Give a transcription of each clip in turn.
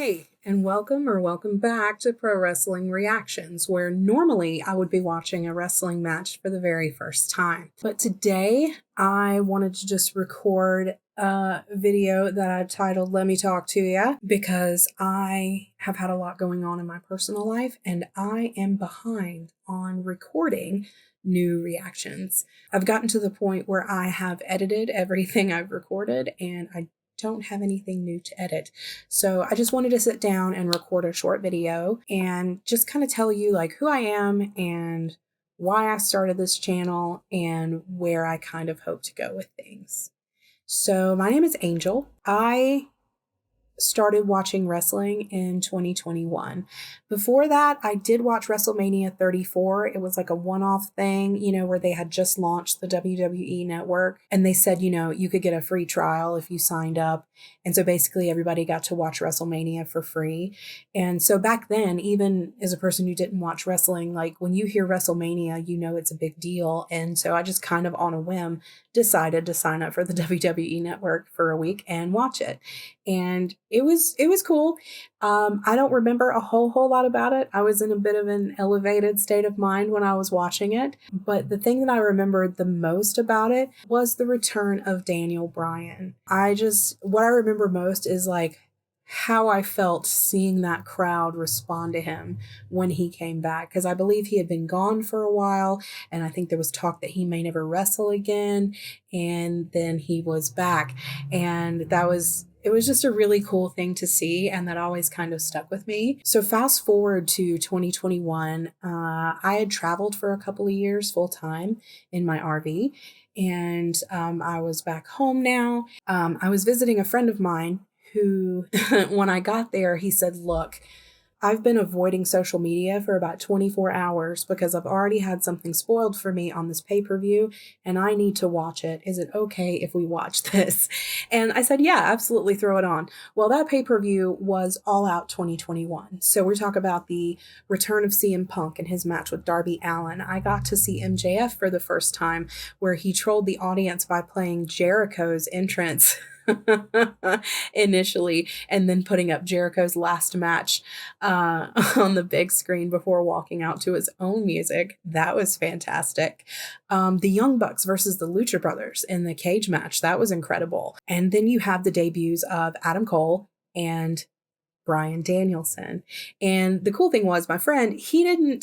Hey, and welcome back to Pro Wrestling Reactions, where normally I would be watching a wrestling match for the very first time. But today I wanted to just record a video that I titled Let Me Talk to Ya, because I have had a lot going on in my personal life and I am behind on recording new reactions. I've gotten to the point where I have edited everything I've recorded and I don't have anything new to edit. So I just wanted to sit down and record a short video and just kind of tell you like who I am and why I started this channel and where I kind of hope to go with things. So my name is Angel. I started watching wrestling in 2021. Before that, I did watch WrestleMania 34. It was like a one-off thing, where they had just launched the WWE network and they said, you could get a free trial if you signed up. And so basically everybody got to watch WrestleMania for free. And so back then, even as a person who didn't watch wrestling, like when you hear WrestleMania, it's a big deal. And so I just kind of on a whim decided to sign up for the WWE network for a week and watch it. And it was cool. I don't remember a whole lot about it. I was in a bit of an elevated state of mind when I was watching it. But the thing that I remembered the most about it was the return of Daniel Bryan. What I remember most is like how I felt seeing that crowd respond to him when he came back. Because I believe he had been gone for a while. And I think there was talk that he may never wrestle again. And then he was back. And it was just a really cool thing to see, and that always kind of stuck with me. So fast forward to 2021, I had traveled for a couple of years full time in my RV, and I was back home now. I was visiting a friend of mine who, when I got there, he said, "Look, I've been avoiding social media for about 24 hours because I've already had something spoiled for me on this pay-per-view and I need to watch it. Is it okay if we watch this?" And I said, yeah, absolutely, throw it on. Well, that pay-per-view was All Out 2021. So we're talking about the return of CM Punk and his match with Darby Allin. I got to see MJF for the first time, where he trolled the audience by playing Jericho's entrance initially, and then putting up Jericho's last match on the big screen before walking out to his own music. That was fantastic. The Young Bucks versus the Lucha Brothers in the cage match. That was incredible. And then you have the debuts of Adam Cole and Bryan Danielson. And the cool thing was, my friend, he knew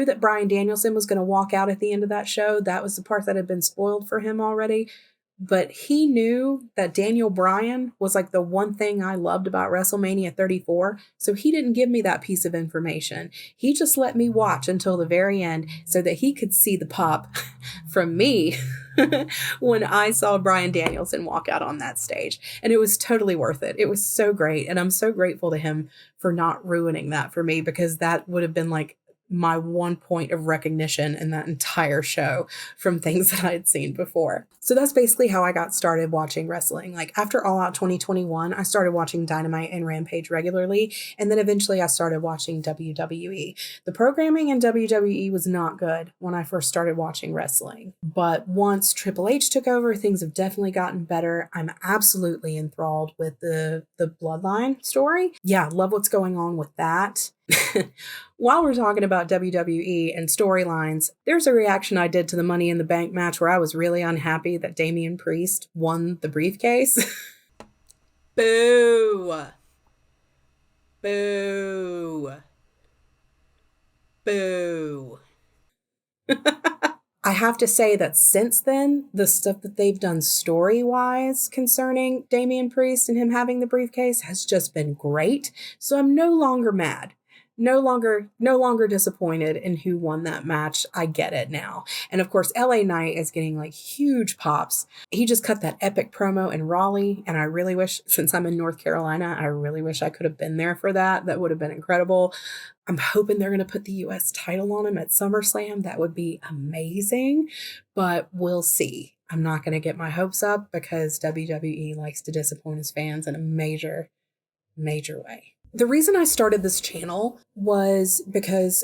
that Bryan Danielson was going to walk out at the end of that show. That was the part that had been spoiled for him already. But he knew that Daniel Bryan was like the one thing I loved about WrestleMania 34. So he didn't give me that piece of information. He just let me watch until the very end so that he could see the pop from me when I saw Bryan Danielson walk out on that stage. And it was totally worth it. It was so great. And I'm so grateful to him for not ruining that for me, because that would have been like my one point of recognition in that entire show from things that I had seen before. So that's basically how I got started watching wrestling. Like after All Out 2021, I started watching Dynamite and Rampage regularly, and then eventually I started watching WWE. The programming in WWE was not good when I first started watching wrestling, but once Triple H took over, things have definitely gotten better. I'm absolutely enthralled with the Bloodline story. Yeah, love what's going on with that. While we're talking about WWE and storylines, there's a reaction I did to the Money in the Bank match where I was really unhappy that Damian Priest won the briefcase. Boo! Boo! Boo! I have to say that since then, the stuff that they've done story-wise concerning Damian Priest and him having the briefcase has just been great. So I'm no longer mad. No longer disappointed in who won that match. I get it now. And of course, LA Knight is getting like huge pops. He just cut that epic promo in Raleigh. And I really wish, since I'm in North Carolina, I really wish I could have been there for that. That would have been incredible. I'm hoping they're going to put the US title on him at SummerSlam. That would be amazing, but we'll see. I'm not going to get my hopes up because WWE likes to disappoint his fans in a major way. The reason I started this channel was because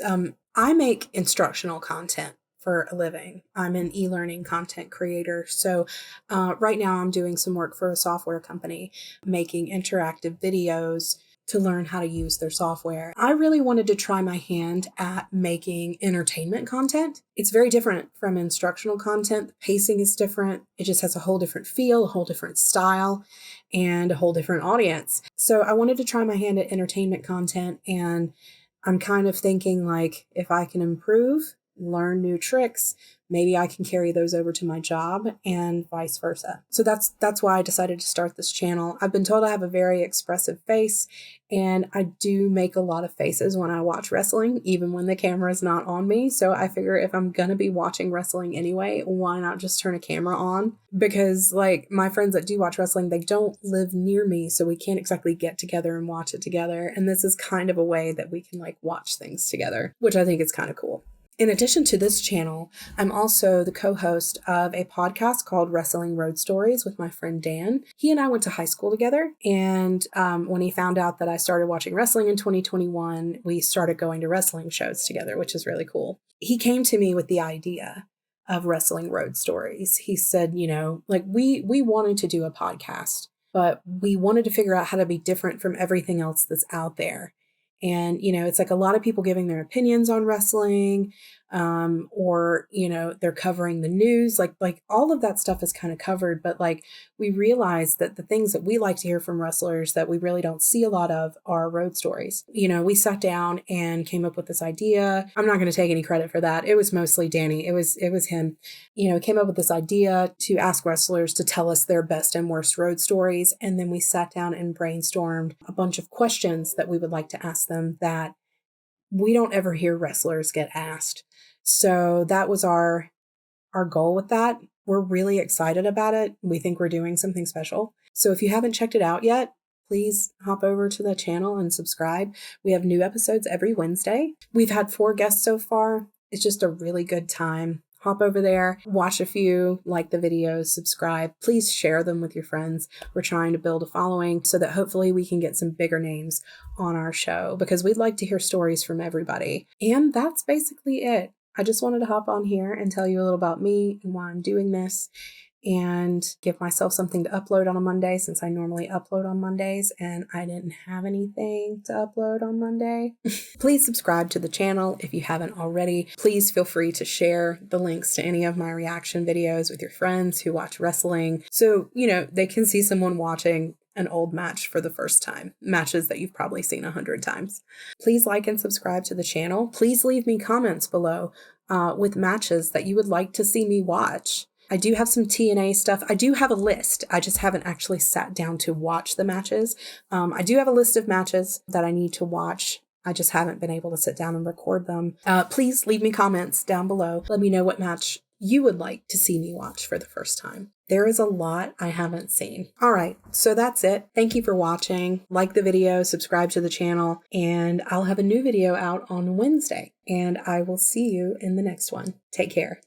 I make instructional content for a living. I'm an e-learning content creator. So right now I'm doing some work for a software company, making interactive videos to learn how to use their software. I really wanted to try my hand at making entertainment content. It's very different from instructional content. The pacing is different. It just has a whole different feel, a whole different style, and a whole different audience. So I wanted to try my hand at entertainment content, and I'm kind of thinking like, if I can improve, learn new tricks, maybe I can carry those over to my job and vice versa. So that's why I decided to start this channel. I've been told I have a very expressive face, and I do make a lot of faces when I watch wrestling, even when the camera is not on me. So I figure if I'm going to be watching wrestling anyway, why not just turn a camera on? Because like my friends that do watch wrestling, they don't live near me, so we can't exactly get together and watch it together. And this is kind of a way that we can like watch things together, which I think is kind of cool. In addition to this channel, I'm also the co-host of a podcast called Wrestling Road Stories with my friend Dan. He and I went to high school together, and when he found out that I started watching wrestling in 2021, we started going to wrestling shows together, which is really cool. He came to me with the idea of Wrestling Road Stories. He said, like we wanted to do a podcast, but we wanted to figure out how to be different from everything else that's out there. And, it's like a lot of people giving their opinions on wrestling, or, they're covering the news, like all of that stuff is kind of covered. But like, we realized that the things that we like to hear from wrestlers that we really don't see a lot of are road stories. We sat down and came up with this idea. I'm not going to take any credit for that. It was mostly Danny. It was him, came up with this idea to ask wrestlers to tell us their best and worst road stories. And then we sat down and brainstormed a bunch of questions that we would like to ask them that we don't ever hear wrestlers get asked. So that was our goal with that. We're really excited about it. We think we're doing something special. So if you haven't checked it out yet, please hop over to the channel and subscribe. We have new episodes every Wednesday. We've had 4 guests so far. It's just a really good time. Hop over there, watch a few, like the videos, subscribe. Please share them with your friends. We're trying to build a following so that hopefully we can get some bigger names on our show, because we'd like to hear stories from everybody. And that's basically it. I just wanted to hop on here and tell you a little about me and why I'm doing this, and give myself something to upload on a Monday, since I normally upload on Mondays and I didn't have anything to upload on Monday. Please subscribe to the channel if you haven't already. Please feel free to share the links to any of my reaction videos with your friends who watch wrestling, so, they can see someone watching an old match for the first time, matches that you've probably seen 100 times. Please like and subscribe to the channel. Please leave me comments below with matches that you would like to see me watch. I do have some TNA stuff. I do have a list. I just haven't actually sat down to watch the matches. I do have a list of matches that I need to watch. I just haven't been able to sit down and record them. Please leave me comments down below. Let me know what match you would like to see me watch for the first time. There is a lot I haven't seen. All right, so that's it. Thank you for watching. Like the video, subscribe to the channel, and I'll have a new video out on Wednesday, and I will see you in the next one. Take care.